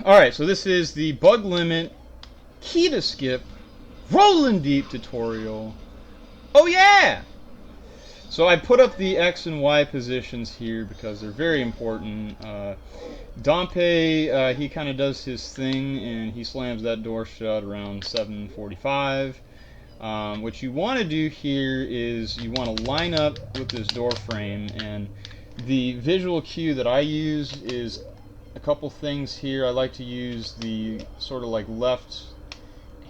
Alright, so this is the bug limit Keeta skip rolling deep tutorial. Oh yeah! So I put up the X and Y positions here because they're very important. Dompe, he kind of does his thing and he slams that door shut around 7:45. What you want to do here is you want to line up with this door frame, and the visual cue that I use is a couple things here. I like to use the sort of like left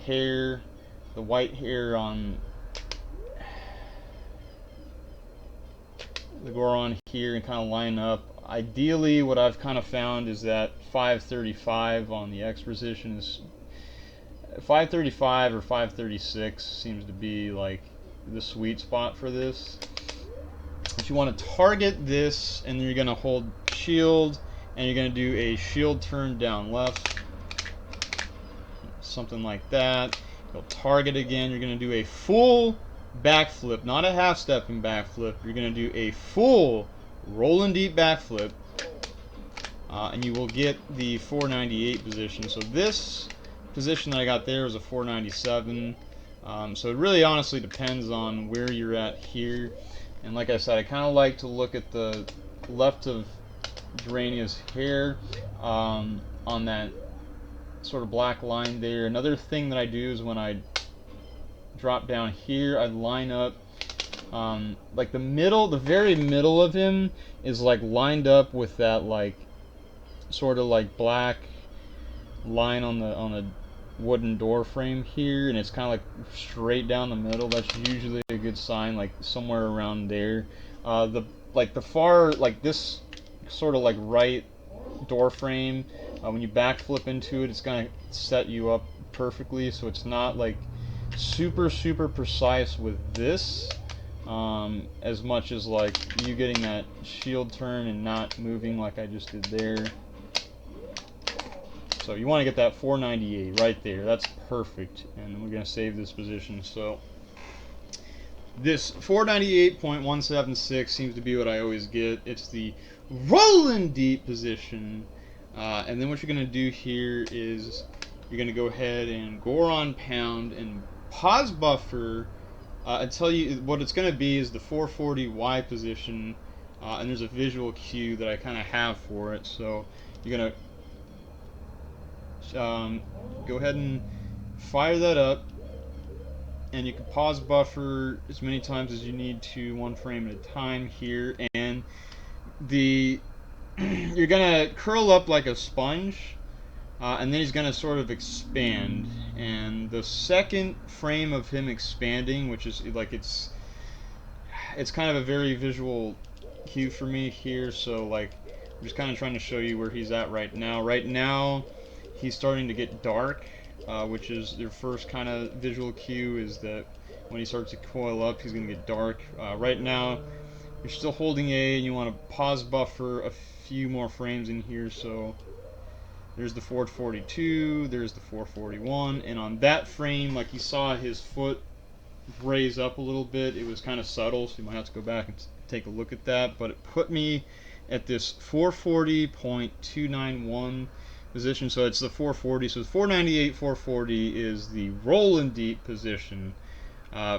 hair, the white hair on the Goron here, and kind of line up. Ideally, what I've kind of found is that 5:35 on the X position is 5:35 or 5:36 seems to be like the sweet spot for this. But you want to target this, and then you're going to hold shield, and you're going to do a shield turn down left, something like that. You'll target again. You're going to do a full backflip, not a half step and backflip. You're going to do a full rolling deep backflip, and you will get the 498 position. So this position that I got there was a 497. So it really honestly depends on where you're at here. And like I said, I kind of like to look at the left of Gerania's hair on that sort of black line there. Another thing that I do is when I drop down here, I line up like the middle, the very middle of him is like lined up with that like sort of like black line on the wooden door frame here, and it's kind of like straight down the middle. That's usually a good sign, like somewhere around there. The far, like this sort of like right door frame, when you backflip into it, it's gonna set you up perfectly, so it's not like super precise with this, as much as like you getting that shield turn and not moving like I just did there. So you want to get that 498 right there. That's perfect. And we're going to save this position. So this 498.176 seems to be what I always get. It's the rolling deep position. And then what you're going to do here is you're going to go ahead and Goron pound and pause buffer until you, what it's going to be is the 440Y position. And there's a visual cue that I kind of have for it. So you're going to go ahead and fire that up, and you can pause buffer as many times as you need to, one frame at a time here, and you're gonna curl up like a sponge, and then he's gonna sort of expand, and the second frame of him expanding, which is like it's kind of a very visual cue for me here, so like I'm just kind of trying to show you where he's at right now. He's starting to get dark, which is your first kind of visual cue, is that when he starts to coil up, he's going to get dark. Right now, you're still holding A, and you want to pause buffer a few more frames in here. So there's the 442, there's the 441, and on that frame, like you saw his foot raise up a little bit. It was kind of subtle, so you might have to go back and take a look at that. But it put me at this 440.291 position, so it's the 440. So 498, 440 is the rolling deep position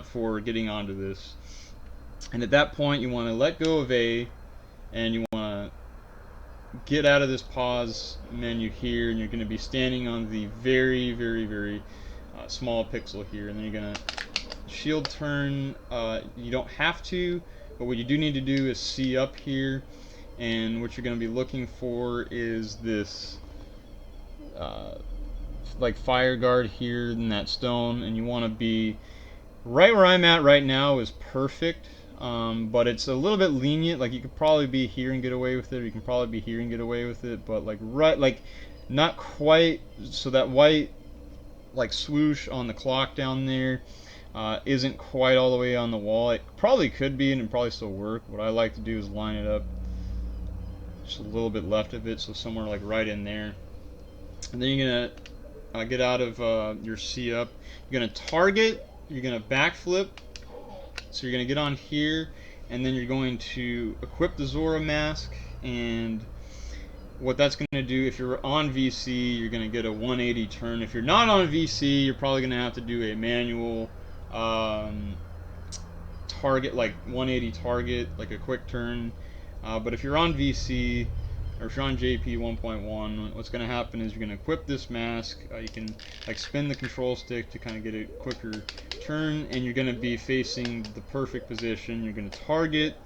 for getting onto this. And at that point, you want to let go of A, and you want to get out of this pause menu here, and you're going to be standing on the very small pixel here, and then you're going to shield turn. You don't have to, but what you do need to do is see up here, and what you're going to be looking for is this like fire guard here in that stone, and you want to be right where I'm at right now is perfect, but it's a little bit lenient. Like you could probably be here and get away with it, or you can probably be here and get away with it, but like right, like not quite. So that white like swoosh on the clock down there isn't quite all the way on the wall. It probably could be, and it probably still work. What I like to do is line it up just a little bit left of it, so somewhere like right in there. And then you're gonna get out of your C up. You're gonna target. You're gonna backflip. So you're gonna get on here, and then you're going to equip the Zora mask, and what that's going to do, if you're on VC, you're going to get a 180 turn. If you're not on VC, you're probably going to have to do a manual target, like 180 target, like a quick turn. But if you're on VC, or if you're on JP 1.1, what's going to happen is you're going to equip this mask. You can like spin the control stick to kind of get a quicker turn, and you're going to be facing the perfect position. You're going to target,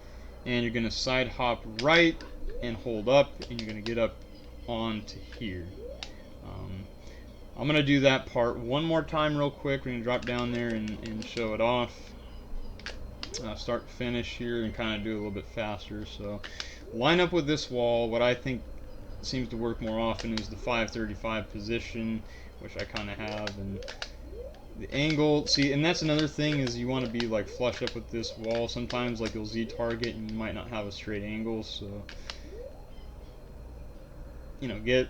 and you're going to side hop right and hold up, and you're going to get up onto here. I'm going to do that part one more time real quick. We're going to drop down there and show it off. Start to finish here and kind of do a little bit faster. So line up with this wall. What I think seems to work more often is the 535 position, which I kind of have, and the angle. See, and that's another thing, is you want to be like flush up with this wall. Sometimes like you'll Z target and you might not have a straight angle, so you know, get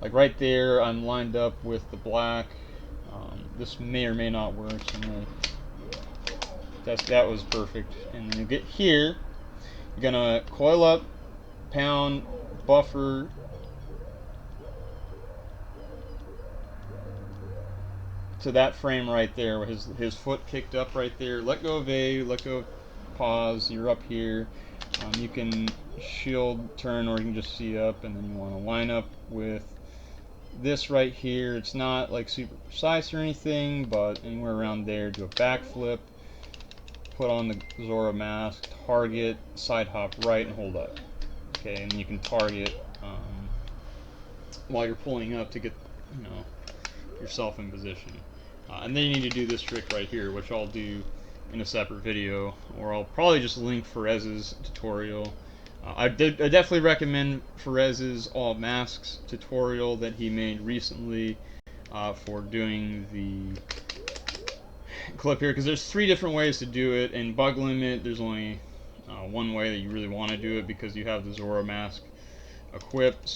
like right there. I'm lined up with the black. This may or may not work, so that was perfect. And then you get here, you're gonna coil up, pound, buffer, to that frame right there, with his foot kicked up right there. Let go of A, let go of pause, you're up here. You can shield turn, or you can just see up, and then you want to line up with this right here. It's not like super precise or anything, but anywhere around there. Do a backflip, put on the Majora mask, target, side hop right, and hold up. Okay, and you can target while you're pulling up to get, you know, yourself in position. And then you need to do this trick right here, which I'll do in a separate video, or I'll probably just link FFerraz's tutorial. I definitely recommend FFerraz's All Masks tutorial that he made recently for doing the clip here, because there's 3 different ways to do it. In bug limit, there's only one way that you really want to do it, because you have the Majora mask equipped.